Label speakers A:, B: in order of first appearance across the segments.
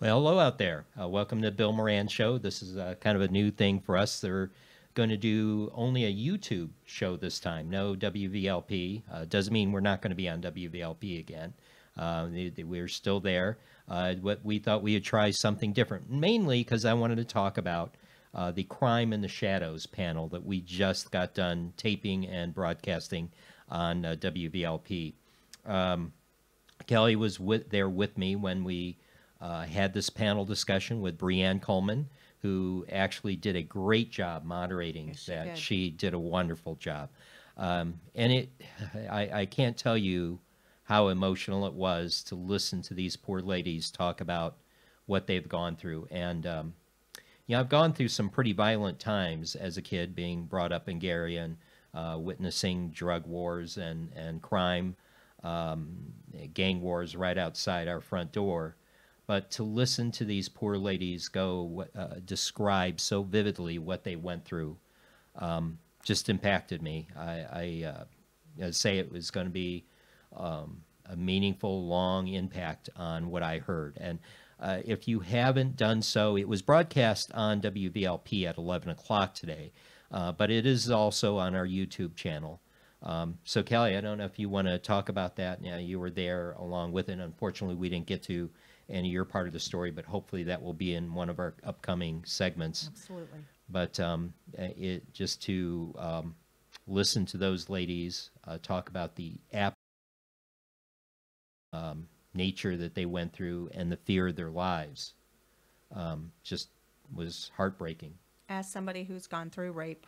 A: Well, hello out there. Welcome to Bill Moran Show. This is kind of a new thing for us. They're going to do only a YouTube show this time. No WVLP. Doesn't mean we're not going to be on WVLP again. We're still there. What we thought we would try something different, mainly because I wanted to talk about the Crime in the Shadows panel that we just got done taping and broadcasting on WVLP. Kelly was there with me when we had this panel discussion with Breanne Coleman, who actually did a great job moderating. Yes, she did a wonderful job. And I can't tell you how emotional it was to listen to these poor ladies talk about what they've gone through. And, you know, I've gone through some pretty violent times as a kid, being brought up in Gary and witnessing drug wars and crime, gang wars right outside our front door. But to listen to these poor ladies describe so vividly what they went through just impacted me. I say it was going to be a meaningful, long impact on what I heard. And if you haven't done so, it was broadcast on WVLP at 11 o'clock today, but it is also on our YouTube channel. So, Kelly, I don't know if you want to talk about that. Yeah, you were there along with it. Unfortunately, we didn't get to any of your part of the story, but hopefully that will be in one of our upcoming segments.
B: Absolutely.
A: But just to listen to those ladies talk about the nature that they went through and the fear of their lives just was heartbreaking.
B: As somebody who's gone through rape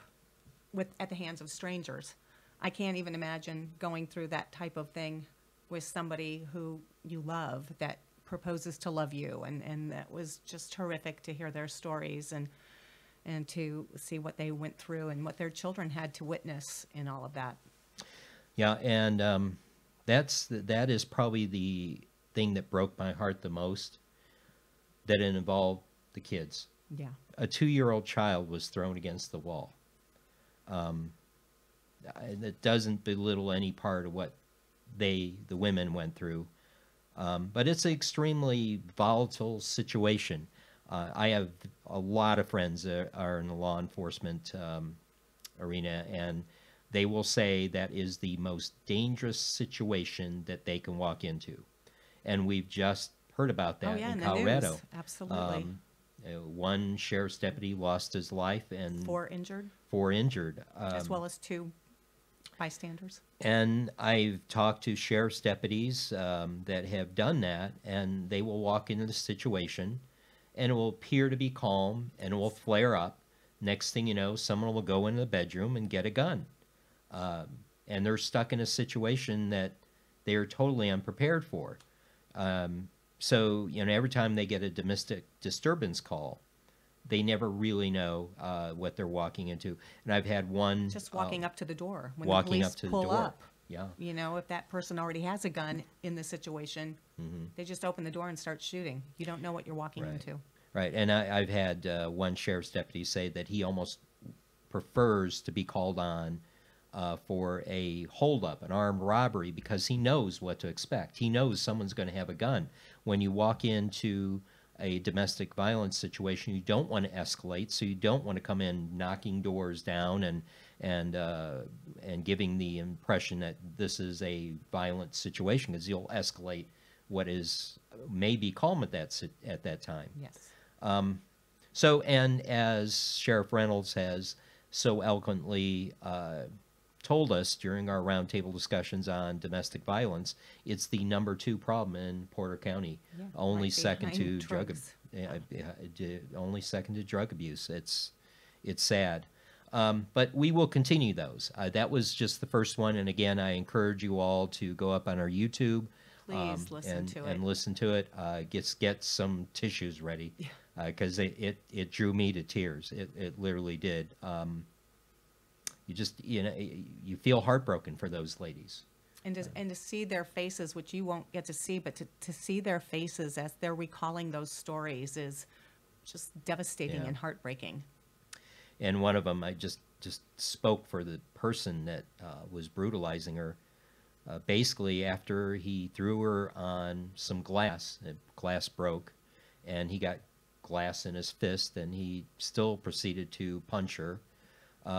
B: at the hands of strangers, I can't even imagine going through that type of thing with somebody who you love that proposes to love you, and that was just horrific to hear their stories and to see what they went through and what their children had to witness in all of that.
A: Yeah, and that is probably the thing that broke my heart the most, that it involved the kids.
B: Yeah.
A: A 2-year-old child was thrown against the wall. That doesn't belittle any part of what the women went through. But it's an extremely volatile situation. I have a lot of friends that are in the law enforcement arena, and they will say that is the most dangerous situation that they can walk into. And we've just heard about
B: Oh,
A: that
B: yeah,
A: in
B: in the
A: Colorado.
B: news. Absolutely.
A: One sheriff's deputy lost his life, and
B: 4 injured,
A: four injured.
B: as well as 2 bystanders.
A: And I've talked to sheriff's deputies that have done that, and they will walk into the situation, and it will appear to be calm, and it will flare up. Next thing you know, someone will go into the bedroom and get a gun. And they're stuck in a situation that they are totally unprepared for. So, every time they get a domestic disturbance call, they never really know what they're walking into. And I've had one
B: Just walking up to the door. When the
A: walking
B: police
A: up to the
B: pull
A: door.
B: up,
A: Yeah.
B: if that person already has a gun in the situation, they just open the door and start shooting. You don't know what you're walking
A: Right.
B: into.
A: Right. And I've had one sheriff's deputy say that he almost prefers to be called on for a holdup, an armed robbery, because he knows what to expect. He knows someone's going to have a gun. When you walk into a domestic violence situation, you don't want to escalate, so you don't want to come in knocking doors down and giving the impression that this is a violent situation, because you'll escalate what is maybe calm at that time.
B: Yes.
A: So, and as Sheriff Reynolds has so eloquently told us during our roundtable discussions on domestic violence, it's the #2 problem in Porter County,
B: Yeah,
A: only
B: right
A: second to
B: behind
A: drug,
B: drugs.
A: only second to drug abuse. It's sad. But we will continue those. That was just the first one, and again, I encourage you all to go up on our YouTube.
B: Please listen to it.
A: And listen to it. Get some tissues ready, because it drew me to tears. It literally did. You just you feel heartbroken for those ladies.
B: And to see their faces, which you won't get to see, but to see their faces as they're recalling those stories is just devastating
A: Yeah.
B: and heartbreaking.
A: And one of them, I just spoke for the person that was brutalizing her. Basically, after he threw her on some glass, glass broke, and he got glass in his fist, and he still proceeded to punch her.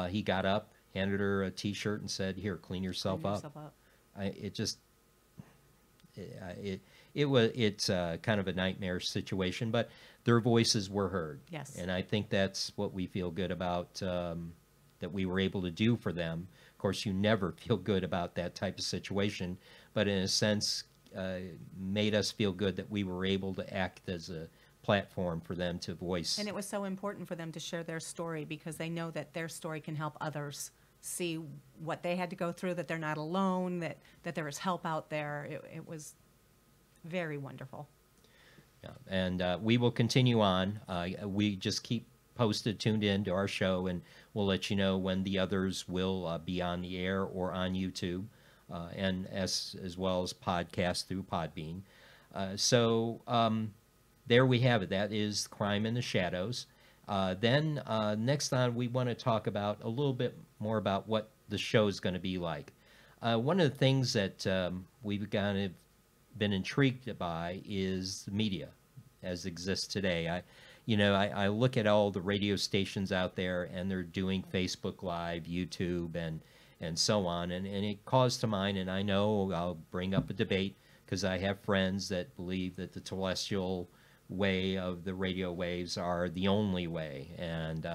A: He got up, handed her a T-shirt, and said, "Here, clean yourself
B: Clean
A: up."
B: yourself up.
A: It's kind of a nightmare situation, but their voices were heard.
B: Yes.
A: And I think that's what we feel good about, that we were able to do for them. Of course, you never feel good about that type of situation, but in a sense, made us feel good that we were able to act as a platform for them to voice.
B: And it was so important for them to share their story because they know that their story can help others see what they had to go through, that they're not alone, that there is help out there. It was very wonderful.
A: Yeah. And we will continue on. We just keep posted, tuned in to our show, and we'll let you know when the others will be on the air or on YouTube, and as well as podcast through Podbean. So there we have it. That is Crime in the Shadows. Then next on, we want to talk about a little bit more about what the show is going to be like. One of the things that we've kind of been intrigued by is the media as it exists today. I look at all the radio stations out there, and they're doing Facebook Live, YouTube, and so on, and it calls to mind, and I know I'll bring up a debate because I have friends that believe that the terrestrial way of the radio waves are the only way, and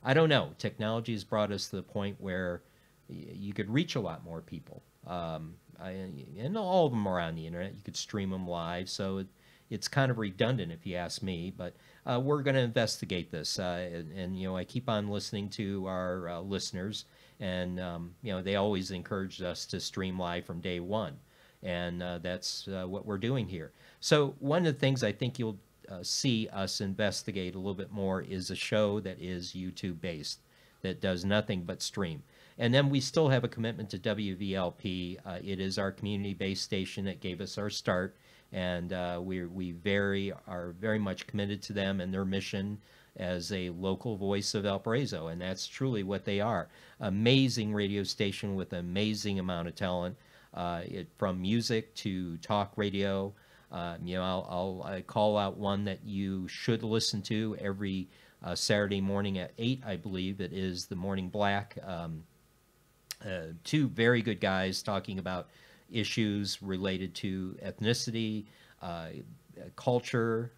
A: I don't know. Technology has brought us to the point where you could reach a lot more people, and all of them are on the internet. You could stream them live, so it's kind of redundant if you ask me, but we're going to investigate this, and I keep on listening to our listeners, and they always encouraged us to stream live from day one, and that's what we're doing here. So one of the things I think you'll see us investigate a little bit more is a show that is YouTube based, that does nothing but stream. And then we still have a commitment to WVLP. It is our community-based station that gave us our start, and we are very much committed to them and their mission as a local voice of Valparaiso, and that's truly what they are. Amazing radio station with an amazing amount of talent, from music to talk radio. I call out one that you should listen to every Saturday morning at 8, I believe. It is the Morning Black. Two very good guys talking about issues related to ethnicity, culture,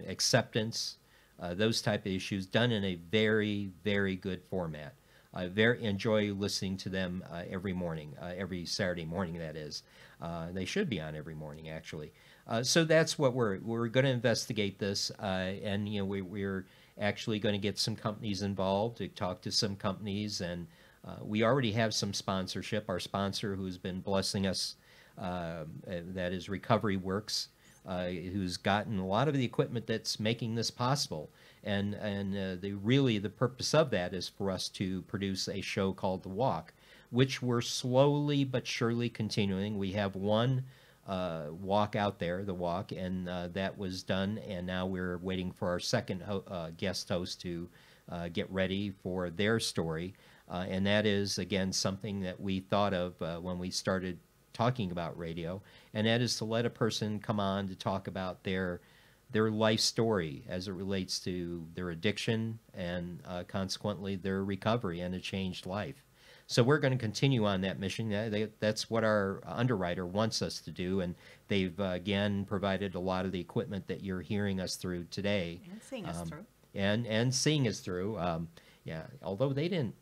A: acceptance, those type of issues, done in a very, very good format. I very enjoy listening to them every morning, every Saturday morning, that is. They should be on every morning, actually. So that's what we're going to investigate this, and we're actually going to get some companies involved, to talk to some companies, and we already have some sponsorship. Our sponsor, who's been blessing us, that is Recovery Works, who's gotten a lot of the equipment that's making this possible. And the purpose of that is for us to produce a show called The Walk, which we're slowly but surely continuing. We have one walk out there, The Walk, and that was done, and now we're waiting for our second guest host to get ready for their story. And that is, again, something that we thought of when we started talking about radio, and that is to let a person come on to talk about their life story as it relates to their addiction and consequently their recovery and a changed life. So we're going to continue on that mission. That's what our underwriter wants us to do, and they've again provided a lot of the equipment that you're hearing us through today.
B: And seeing us through.
A: And seeing us through. Although they didn't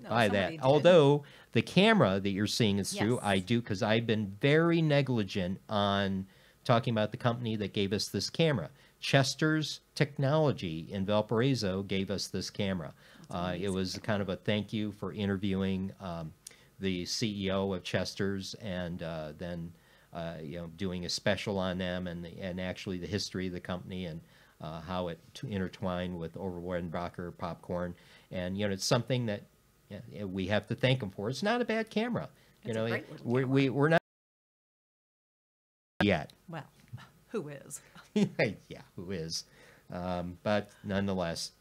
A: buy that.
B: Did.
A: Although the camera that you're seeing us through,
B: Yes.
A: I do, because I've been very negligent on talking about the company that gave us this camera. Chester's Technology in Valparaiso gave us this camera. It was kind of a thank you for interviewing the CEO of Chester's, and then doing a special on them, and actually the history of the company, and how it intertwined with Overwenbacher popcorn. And it's something that we have to thank them for. It's not a bad camera.
B: It's a great little camera.
A: We're not yet.
B: Well, who is?
A: Yeah, who is? But nonetheless,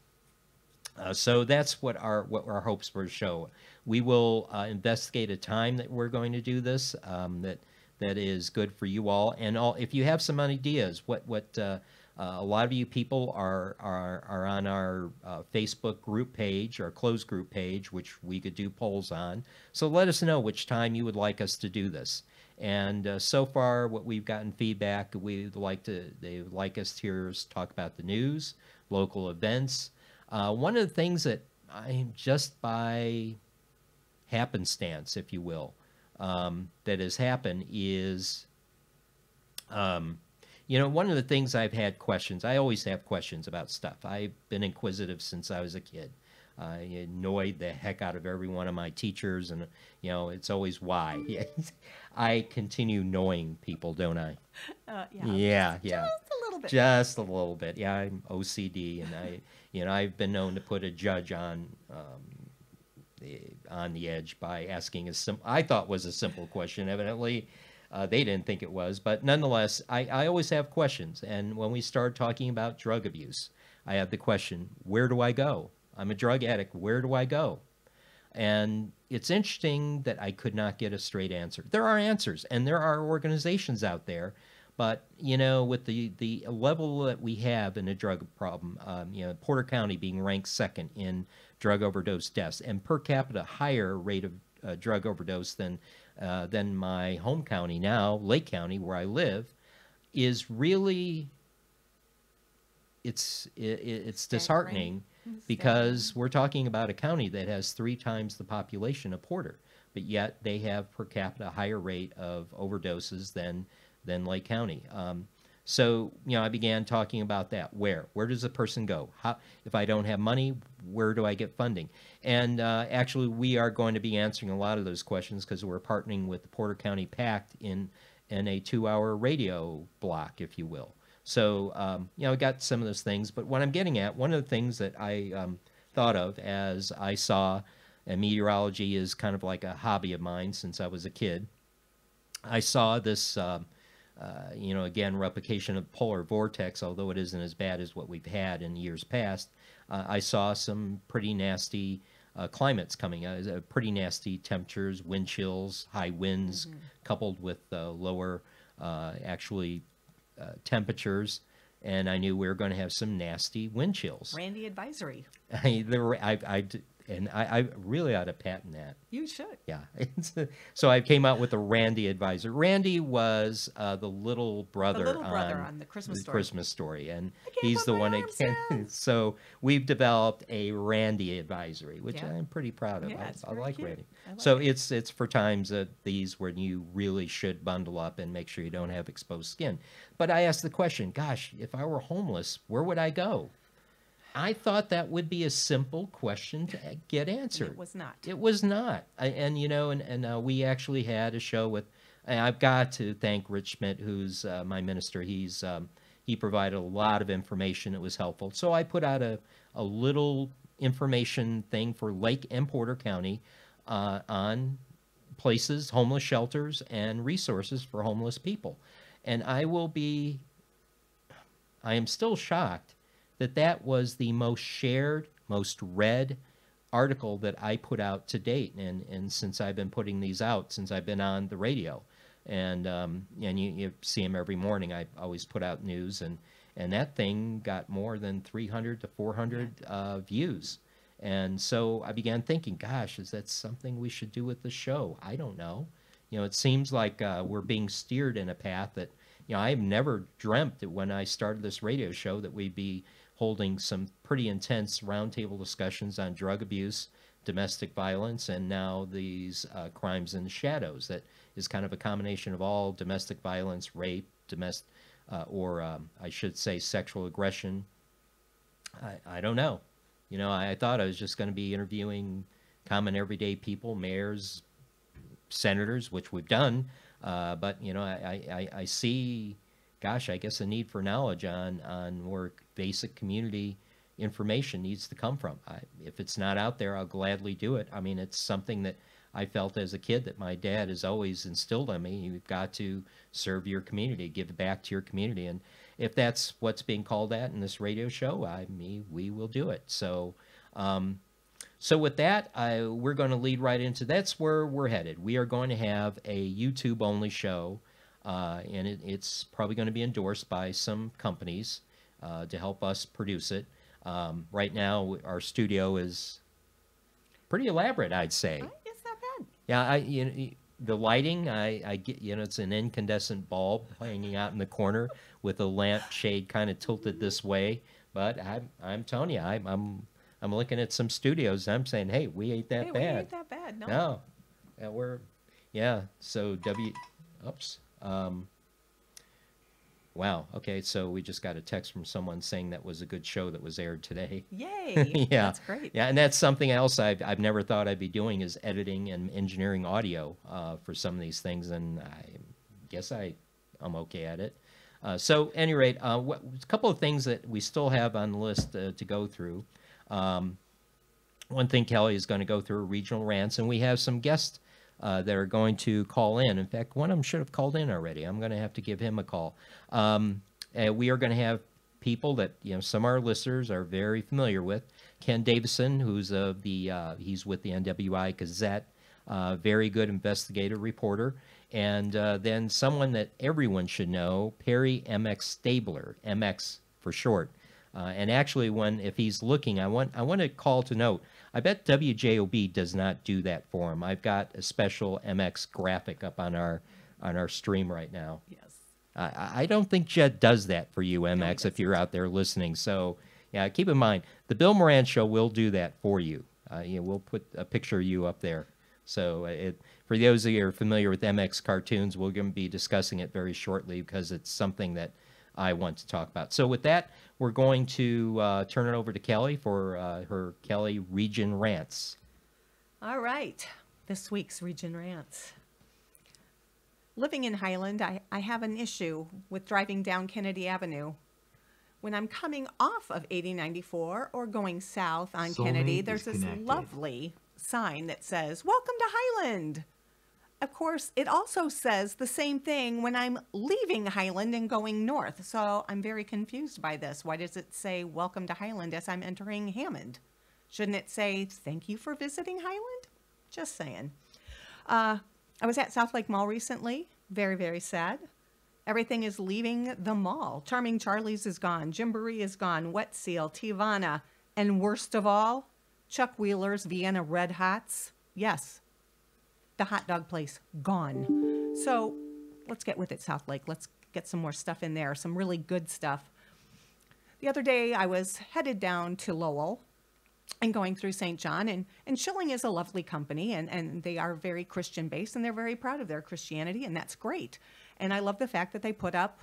A: so that's what our hopes for the show. We will investigate a time that we're going to do this, that is good for you all. And if you have some ideas, a lot of you people are on our Facebook group page, our closed group page, which we could do polls on. So let us know which time you would like us to do this. And so far, what we've gotten feedback, they would like us to hear us talk about the news, local events. One of the things that just by happenstance, if you will, that has happened is, one of the things I've had questions. I always have questions about stuff. I've been inquisitive since I was a kid. I annoyed the heck out of every one of my teachers, and it's always why. I continue annoying people, don't I?
B: Yeah.
A: Yeah.
B: Just a little bit.
A: Just a little bit. Yeah, I'm OCD, and I've been known to put a judge on the edge by asking I thought was a simple question. Evidently, they didn't think it was, but nonetheless, I always have questions. And when we start talking about drug abuse, I have the question: where do I go? I'm a drug addict. Where do I go? And it's interesting that I could not get a straight answer. There are answers, and there are organizations out there, but with the level that we have in a drug problem, Porter County being ranked second in drug overdose deaths, and per capita higher rate of drug overdose than my home county now, Lake County, where I live, is really it's disheartening. Because we're talking about a county that has 3 times the population of Porter, but yet they have per capita higher rate of overdoses than Lake County. So I began talking about that. Where does a person go? If I don't have money, where do I get funding? And actually, we are going to be answering a lot of those questions because we're partnering with the Porter County Pact in a 2-hour radio block, if you will. So, I got some of those things, but what I'm getting at, one of the things that I thought of as I saw, and meteorology is kind of like a hobby of mine since I was a kid, I saw this, again, replication of polar vortex, although it isn't as bad as what we've had in years past. I saw some pretty nasty climates coming out, pretty nasty temperatures, wind chills, high winds, coupled with lower, actually, temperatures, and I knew we were going to have some nasty wind chills.
B: Randy advisory.
A: I really ought to patent that.
B: You should.
A: Yeah. So I came out with a Randy advisor. Randy was the little brother,
B: on the Christmas Story.
A: And he's the one that can. So we've developed a Randy advisory, which I'm pretty proud of.
B: Yeah,
A: I like
B: cute.
A: Randy.
B: I like
A: So
B: it.
A: it's for times these when you really should bundle up and make sure you don't have exposed skin. But I asked the question, gosh, if I were homeless, where would I go? I thought that would be a simple question to get answered.
B: It was not.
A: It was not. We actually had a show with, and I've got to thank Rich Schmidt, who's my minister. He provided a lot of information. It was helpful. So I put out a little information thing for Lake and Porter County on places, homeless shelters, and resources for homeless people. And I am still shocked that was the most shared, most read article that I put out to date, and since I've been putting these out, since I've been on the radio, and you see them every morning. I always put out news, and that thing got more than 300 to 400 views, and so I began thinking, gosh, is that something we should do with the show? I don't know. It seems like we're being steered in a path that, I've never dreamt that when I started this radio show that we'd be holding some pretty intense roundtable discussions on drug abuse, domestic violence, and now these crimes in the shadows. That is kind of a combination of all domestic violence, rape, I should say sexual aggression. I don't know. I thought I was just going to be interviewing common everyday people, mayors, senators, which we've done. But I see, gosh, I guess a need for knowledge on where basic community information needs to come from. If it's not out there, I'll gladly do it. I mean, it's something that I felt as a kid that my dad has always instilled in me. You've got to serve your community, give back to your community. And if that's what's being called at in this radio show, we will do it. So with that, we're going to lead right into, that's where we're headed. We are going to have a YouTube-only show, and it's probably going to be endorsed by some companies to help us produce it. Right now, our studio is pretty elaborate, I'd say.
B: It's not bad.
A: Yeah, the lighting, I get, it's an incandescent bulb hanging out in the corner with a lamp shade kind of tilted this way. But I'm telling you, I'm looking at some studios. And I'm saying, hey, we ain't that bad.
B: We ain't that bad. No.
A: Yeah, So oops. Wow. Okay. So we just got a text from someone saying that was a good show that was aired today.
B: Yay.
A: Yeah.
B: That's great.
A: Yeah. And that's something else I've never thought I'd be doing, is editing and engineering audio for some of these things. And I guess I'm okay at it. So at any rate, a couple of things that we still have on the list to go through. One thing Kelly is going to go through are regional rants, and we have some guests that are going to call in. In fact, one of them should have called in already. I'm going to have to give him a call. We are going to have people that some of our listeners are very familiar with. Ken Davison, who's he's with the NWI Gazette, very good investigative reporter, and then someone that everyone should know, Perry MX Stabler, MX for short. And actually, if he's looking, I want to call to note, I bet WJOB does not do that for him. I've got a special MX graphic up on our stream right now.
B: Yes.
A: I don't think Jed does that for you, MX, if you're out there listening. So, yeah, keep in mind, the Bill Moran Show will do that for you. We'll put a picture of you up there. So for those of you who are familiar with MX cartoons, we're going to be discussing it very shortly because it's something that I want to talk about. So with that, we're going to turn it over to Kelly for her Kelly Region Rants.
B: All right. This week's Region Rants. Living in Highland, I have an issue with driving down Kennedy Avenue. When I'm coming off of 8094 or going south on Kennedy, there's this lovely sign that says, "Welcome to Highland." Of course, it also says the same thing when I'm leaving Highland and going north. So I'm very confused by this. Why does it say "Welcome to Highland" as I'm entering Hammond? Shouldn't it say "Thank you for visiting Highland"? Just saying. I was at South Lake Mall recently. Very, very sad. Everything is leaving the mall. Charming Charlie's is gone. Gymboree is gone. Wet Seal, Tivana, and worst of all, Chuck Wheeler's Vienna Red Hots. Yes, the hot dog place, gone. So let's get with it, South Lake. Let's get some more stuff in there, some really good stuff. The other day, I was headed down to Lowell and going through St. John, and Schilling is a lovely company, and they are very Christian-based, and they're very proud of their Christianity, and that's great. And I love the fact that they put up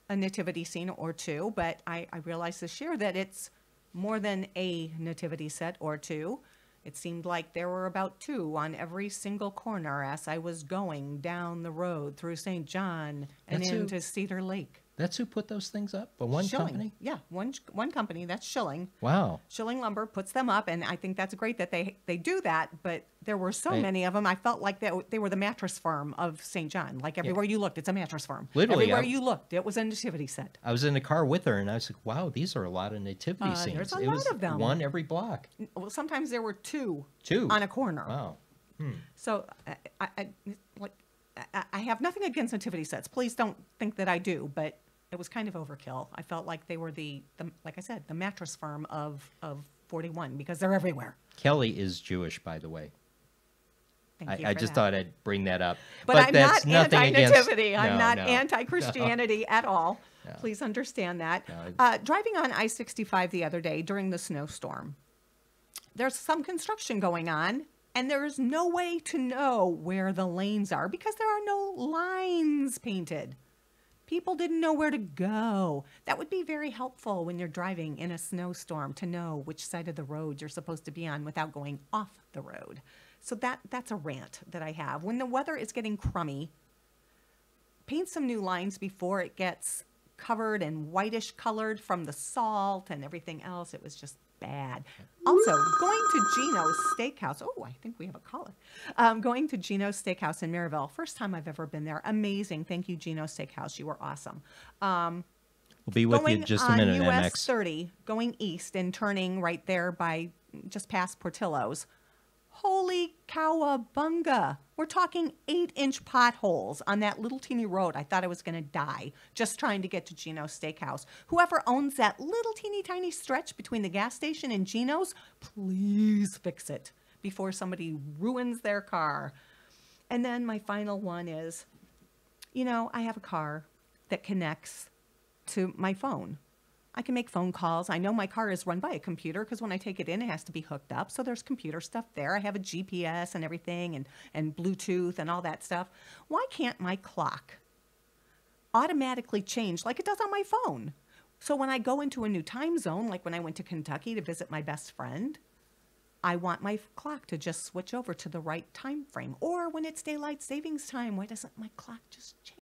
B: a nativity scene or two, but I realized this year that it's more than a nativity set or two. It seemed like there were about 2 on every single corner as I was going down the road through St. John and into Cedar Lake.
A: That's who put those things up? The one
B: Schilling.
A: company?
B: Yeah, one company. That's Schilling.
A: Wow.
B: Schilling Lumber puts them up, and I think that's great that they do that, but there were so many of them. I felt like they were the mattress firm of St. John. Like everywhere you looked, it's a mattress firm.
A: Literally.
B: Everywhere you looked, it was a nativity set.
A: I was in the car with her, and I was like, wow, these are a lot of nativity scenes.
B: There's a
A: it
B: lot
A: was
B: of them.
A: one every block.
B: Well, sometimes there were 2
A: 2
B: on a corner.
A: Wow.
B: So I have nothing against nativity sets. Please don't think that I do, but it was kind of overkill. I felt like they were the like I said, the mattress firm of 41 because they're everywhere.
A: Kelly is Jewish, by the way.
B: Thank you
A: I
B: for
A: just
B: that.
A: thought I'd bring that up.
B: But I'm
A: that's
B: not
A: nothing
B: anti-nativity.
A: against,
B: I'm not
A: no.
B: anti-Christianity at all.
A: No.
B: Please understand that.
A: No.
B: Driving on I-65 the other day during the snowstorm, there's some construction going on, and there's no way to know where the lanes are because there are no lines painted. People didn't know where to go. That would be very helpful when you're driving in a snowstorm to know which side of the road you're supposed to be on without going off the road. So that's a rant that I have. When the weather is getting crummy, paint some new lines before it gets covered and whitish colored from the salt and everything else. It was just bad. Also, going to Gino's Steakhouse. Oh, I think we have a caller. Going to Gino's Steakhouse in Maryville. First time I've ever been there. Amazing. Thank you, Gino's Steakhouse. You were awesome.
A: We'll be with you in just a minute,
B: going on US
A: MX.
B: 30, going east and turning right there by just past Portillo's. Holy cowabunga. We're talking 8-inch potholes on that little teeny road. I thought I was going to die just trying to get to Gino's Steakhouse. Whoever owns that little teeny tiny stretch between the gas station and Gino's, please fix it before somebody ruins their car. And then my final one is, I have a car that connects to my phone. I can make phone calls. I know my car is run by a computer because when I take it in, it has to be hooked up. So there's computer stuff there. I have a GPS and everything and Bluetooth and all that stuff. Why can't my clock automatically change like it does on my phone? So when I go into a new time zone, like when I went to Kentucky to visit my best friend, I want my clock to just switch over to the right time frame. Or when it's daylight savings time, why doesn't my clock just change?